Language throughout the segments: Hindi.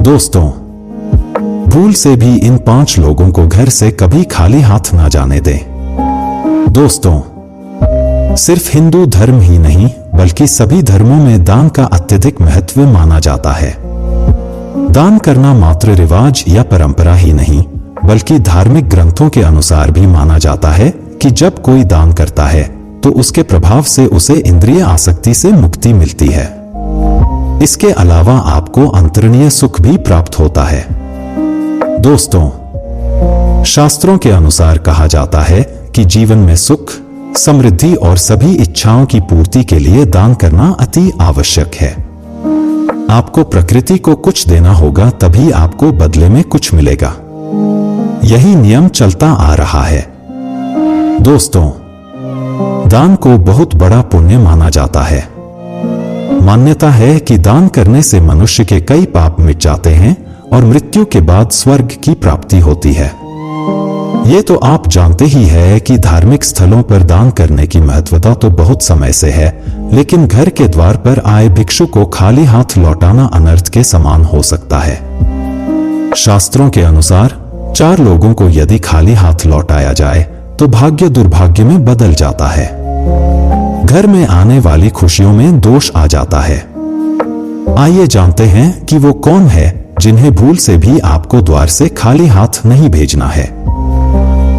दोस्तों, भूल से भी इन 5 लोगों को घर से कभी खाली हाथ ना जाने दें। दोस्तों, सिर्फ हिंदू धर्म ही नहीं बल्कि सभी धर्मों में दान का अत्यधिक महत्व माना जाता है। दान करना मात्र रिवाज या परंपरा ही नहीं बल्कि धार्मिक ग्रंथों के अनुसार भी माना जाता है कि जब कोई दान करता है तो उसके प्रभाव से उसे इंद्रिय आसक्ति से मुक्ति मिलती है। इसके अलावा आपको अंतरणीय सुख भी प्राप्त होता है। दोस्तों, शास्त्रों के अनुसार कहा जाता है कि जीवन में सुख, समृद्धि और सभी इच्छाओं की पूर्ति के लिए दान करना अति आवश्यक है। आपको प्रकृति को कुछ देना होगा तभी आपको बदले में कुछ मिलेगा। यही नियम चलता आ रहा है। दोस्तों, दान को बहुत बड़ा पुण्य माना जाता है। मान्यता है कि दान करने से मनुष्य के कई पाप मिट जाते हैं और मृत्यु के बाद स्वर्ग की प्राप्ति होती है। ये तो आप जानते ही हैं कि धार्मिक स्थलों पर दान करने की महत्वता तो बहुत समय से है, लेकिन घर के द्वार पर आए भिक्षु को खाली हाथ लौटाना अनर्थ के समान हो सकता है। शास्त्रों के अनुसार 4 लोगों को यदि खाली हाथ लौटाया जाए तो भाग्य दुर्भाग्य में बदल जाता है। घर में आने वाली खुशियों में दोष आ जाता है। आइए जानते हैं कि वो कौन है जिन्हें भूल से भी आपको द्वार से खाली हाथ नहीं भेजना है।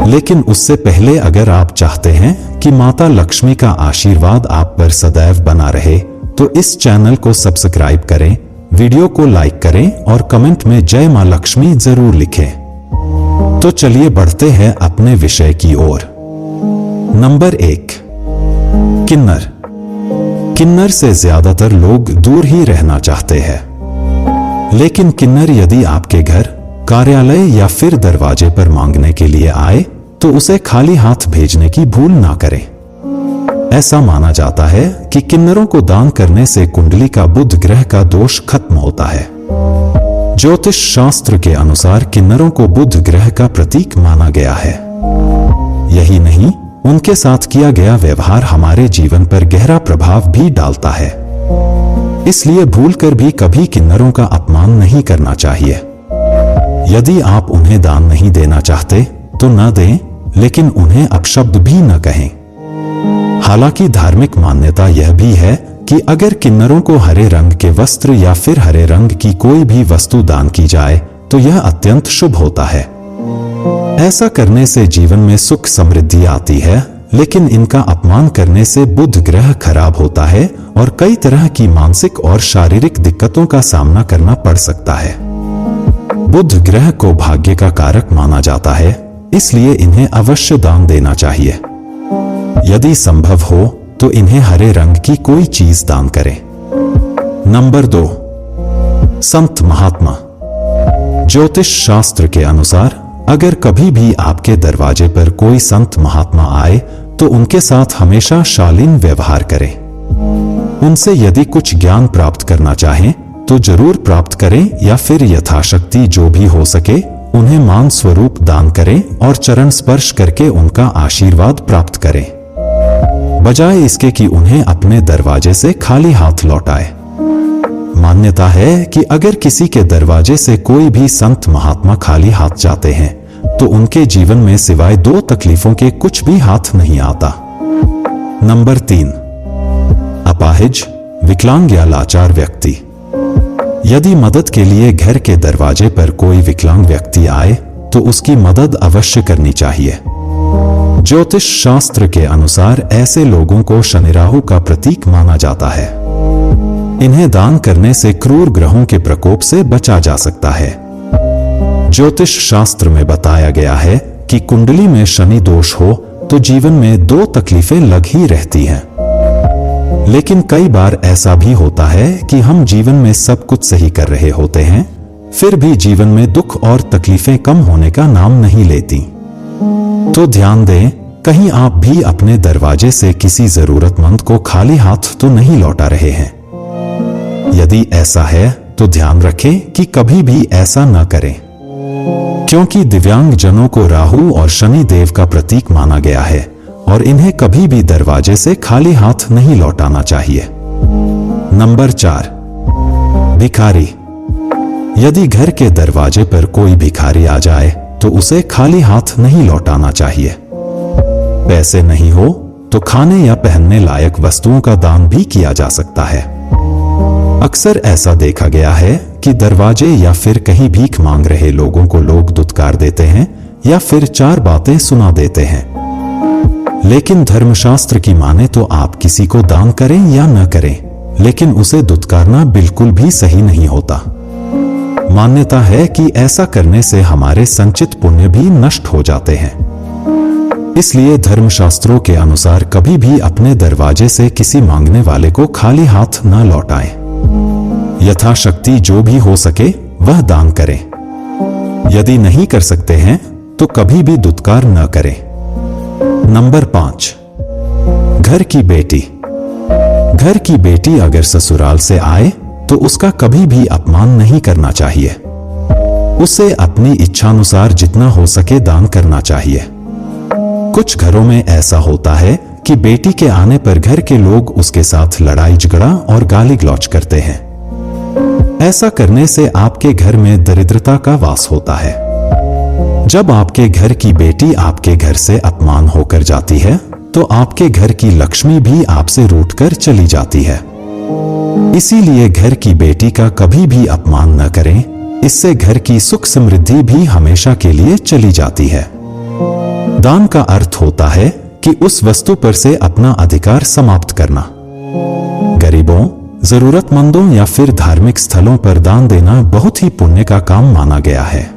लेकिन उससे पहले अगर आप चाहते हैं कि माता लक्ष्मी का आशीर्वाद आप पर सदैव बना रहे तो इस चैनल को सब्सक्राइब करें, वीडियो को लाइक करें और कमेंट में जय मां लक्ष्मी जरूर लिखें। तो चलिए बढ़ते हैं अपने विषय की ओर। नंबर 1, किन्नर। किन्नर से ज्यादातर लोग दूर ही रहना चाहते हैं, लेकिन किन्नर यदि आपके घर, कार्यालय या फिर दरवाजे पर मांगने के लिए आए तो उसे खाली हाथ भेजने की भूल ना करें। ऐसा माना जाता है कि किन्नरों को दान करने से कुंडली का बुध ग्रह का दोष खत्म होता है। ज्योतिष शास्त्र के अनुसार किन्नरों को बुध ग्रह का प्रतीक माना गया है। यही नहीं, उनके साथ किया गया व्यवहार हमारे जीवन पर गहरा प्रभाव भी डालता है। इसलिए भूलकर भी कभी किन्नरों का अपमान नहीं करना चाहिए। यदि आप उन्हें दान नहीं देना चाहते तो न दें, लेकिन उन्हें अपशब्द भी न कहें। हालांकि धार्मिक मान्यता यह भी है कि अगर किन्नरों को हरे रंग के वस्त्र या फिर हरे रंग की कोई भी वस्तु दान की जाए तो यह अत्यंत शुभ होता है। ऐसा करने से जीवन में सुख समृद्धि आती है, लेकिन इनका अपमान करने से बुध ग्रह खराब होता है और कई तरह की मानसिक और शारीरिक दिक्कतों का सामना करना पड़ सकता है। बुध ग्रह को भाग्य का कारक माना जाता है, इसलिए इन्हें अवश्य दान देना चाहिए। यदि संभव हो तो इन्हें हरे रंग की कोई चीज दान करें। नंबर 2, संत महात्मा। ज्योतिष शास्त्र के अनुसार अगर कभी भी आपके दरवाजे पर कोई संत महात्मा आए तो उनके साथ हमेशा शालीन व्यवहार करें। उनसे यदि कुछ ज्ञान प्राप्त करना चाहें तो जरूर प्राप्त करें या फिर यथाशक्ति जो भी हो सके उन्हें मान स्वरूप दान करें और चरण स्पर्श करके उनका आशीर्वाद प्राप्त करें, बजाय इसके कि उन्हें अपने दरवाजे से खाली हाथ लौटाए। मान्यता है कि अगर किसी के दरवाजे से कोई भी संत महात्मा खाली हाथ जाते हैं तो उनके जीवन में सिवाय 2 तकलीफों के कुछ भी हाथ नहीं आता। नंबर 3, अपाहिज, विकलांग या लाचार व्यक्ति। यदि मदद के लिए घर के दरवाजे पर कोई विकलांग व्यक्ति आए तो उसकी मदद अवश्य करनी चाहिए। ज्योतिष शास्त्र के अनुसार ऐसे लोगों को शनि राहु का प्रतीक माना जाता है। इन्हें दान करने से क्रूर ग्रहों के प्रकोप से बचा जा सकता है। ज्योतिष शास्त्र में बताया गया है कि कुंडली में शनि दोष हो तो जीवन में 2 तकलीफें लग ही रहती हैं। लेकिन कई बार ऐसा भी होता है कि हम जीवन में सब कुछ सही कर रहे होते हैं, फिर भी जीवन में दुख और तकलीफें कम होने का नाम नहीं लेती। तो ध्यान दें, कहीं आप भी अपने दरवाजे से किसी जरूरतमंद को खाली हाथ तो नहीं लौटा रहे हैं। यदि ऐसा है तो ध्यान रखें कि कभी भी ऐसा न करें, क्योंकि दिव्यांग जनों को राहु और शनि देव का प्रतीक माना गया है और इन्हें कभी भी दरवाजे से खाली हाथ नहीं लौटाना चाहिए। नंबर 4, भिखारी। यदि घर के दरवाजे पर कोई भिखारी आ जाए तो उसे खाली हाथ नहीं लौटाना चाहिए। पैसे नहीं हो तो खाने या पहनने लायक वस्तुओं का दान भी किया जा सकता है। अक्सर ऐसा देखा गया है कि दरवाजे या फिर कहीं भीख मांग रहे लोगों को लोग दुत्कार देते हैं या फिर 4 बातें सुना देते हैं। लेकिन धर्मशास्त्र की माने तो आप किसी को दान करें या न करें, लेकिन उसे दुत्कारना बिल्कुल भी सही नहीं होता। मान्यता है कि ऐसा करने से हमारे संचित पुण्य भी नष्ट हो जाते हैं। इसलिए धर्मशास्त्रों के अनुसार कभी भी अपने दरवाजे से किसी मांगने वाले को खाली हाथ न लौटाएं। यथाशक्ति जो भी हो सके वह दान करें। यदि नहीं कर सकते हैं तो कभी भी दुत्कार न करें। नंबर 5, घर की बेटी। घर की बेटी अगर ससुराल से आए तो उसका कभी भी अपमान नहीं करना चाहिए। उसे अपनी इच्छानुसार जितना हो सके दान करना चाहिए। कुछ घरों में ऐसा होता है कि बेटी के आने पर घर के लोग उसके साथ लड़ाई झगड़ा और गाली गलौज करते हैं। ऐसा करने से आपके घर में दरिद्रता का वास होता है। जब आपके घर की बेटी आपके घर से अपमान होकर जाती है तो आपके घर की लक्ष्मी भी आपसे रूठकर चली जाती है। इसीलिए घर की बेटी का कभी भी अपमान न करें, इससे घर की सुख समृद्धि भी हमेशा के लिए चली जाती है। दान का अर्थ होता है कि उस वस्तु पर से अपना अधिकार समाप्त करना। गरीबों, जरूरतमंदों या फिर धार्मिक स्थलों पर दान देना बहुत ही पुण्य का काम माना गया है।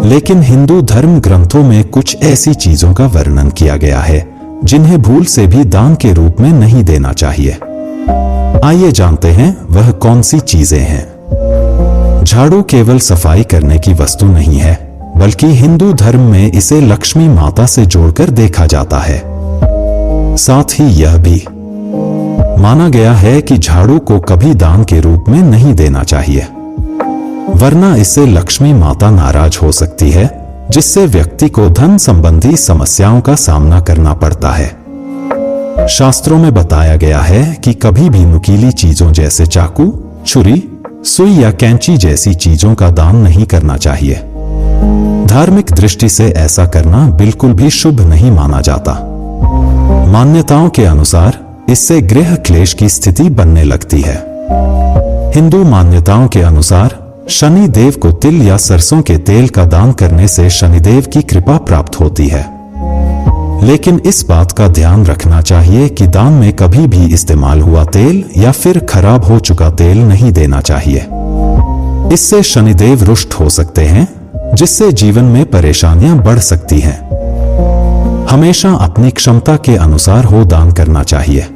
लेकिन हिंदू धर्म ग्रंथों में कुछ ऐसी चीजों का वर्णन किया गया है जिन्हें भूल से भी दान के रूप में नहीं देना चाहिए। आइए जानते हैं वह कौन सी चीजें हैं। झाड़ू केवल सफाई करने की वस्तु नहीं है, बल्कि हिंदू धर्म में इसे लक्ष्मी माता से जोड़कर देखा जाता है। साथ ही यह भी माना गया है कि झाड़ू को कभी दान के रूप में नहीं देना चाहिए, वरना इससे लक्ष्मी माता नाराज हो सकती है, जिससे व्यक्ति को धन संबंधी समस्याओं का सामना करना पड़ता है। शास्त्रों में बताया गया है कि कभी भी नुकीली चीजों जैसे चाकू, छुरी, सुई या कैंची जैसी चीजों का दान नहीं करना चाहिए। धार्मिक दृष्टि से ऐसा करना बिल्कुल भी शुभ नहीं माना जाता। मान्यताओं के अनुसार इससे गृह क्लेश की स्थिति बनने लगती है। हिंदू मान्यताओं के अनुसार शनि देव को तिल या सरसों के तेल का दान करने से शनिदेव की कृपा प्राप्त होती है। लेकिन इस बात का ध्यान रखना चाहिए कि दान में कभी भी इस्तेमाल हुआ तेल या फिर खराब हो चुका तेल नहीं देना चाहिए। इससे शनिदेव रुष्ट हो सकते हैं, जिससे जीवन में परेशानियां बढ़ सकती हैं। हमेशा अपनी क्षमता के अनुसार हो दान करना चाहिए।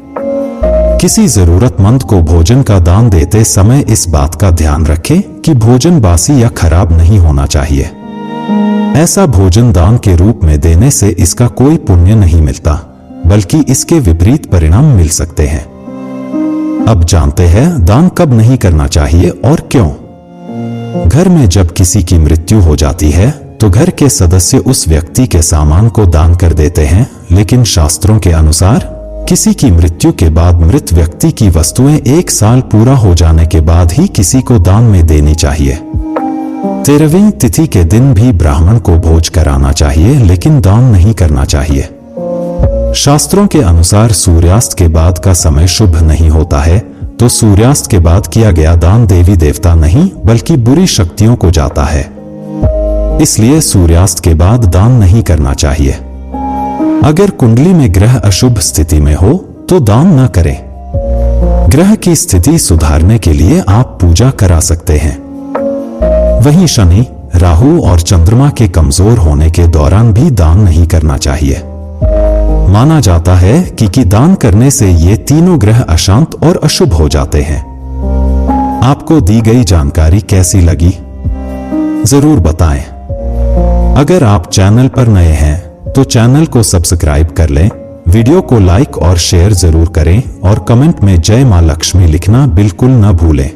किसी जरूरतमंद को भोजन का दान देते समय इस बात का ध्यान रखें कि भोजन बासी या खराब नहीं होना चाहिए। ऐसा भोजन दान के रूप में देने से इसका कोई पुण्य नहीं मिलता, बल्कि इसके विपरीत परिणाम मिल सकते हैं। अब जानते हैं दान कब नहीं करना चाहिए और क्यों। घर में जब किसी की मृत्यु हो जाती है तो घर के सदस्य उस व्यक्ति के सामान को दान कर देते हैं, लेकिन शास्त्रों के अनुसार किसी की मृत्यु के बाद मृत व्यक्ति की वस्तुएं 1 साल पूरा हो जाने के बाद ही किसी को दान में देनी चाहिए। 13वीं तिथि के दिन भी ब्राह्मण को भोज कराना चाहिए, लेकिन दान नहीं करना चाहिए। शास्त्रों के अनुसार सूर्यास्त के बाद का समय शुभ नहीं होता है, तो सूर्यास्त के बाद किया गया दान देवी देवता नहीं बल्कि बुरी शक्तियों को जाता है। इसलिए सूर्यास्त के बाद दान नहीं करना चाहिए। अगर कुंडली में ग्रह अशुभ स्थिति में हो तो दान न करें। ग्रह की स्थिति सुधारने के लिए आप पूजा करा सकते हैं। वहीं शनि, राहु और चंद्रमा के कमजोर होने के दौरान भी दान नहीं करना चाहिए। माना जाता है कि दान करने से ये तीनों ग्रह अशांत और अशुभ हो जाते हैं। आपको दी गई जानकारी कैसी लगी? जरूर बताएं। अगर आप चैनल पर नए हैं तो चैनल को सब्सक्राइब कर लें, वीडियो को लाइक और शेयर जरूर करें और कमेंट में जय मां लक्ष्मी लिखना बिल्कुल न भूलें।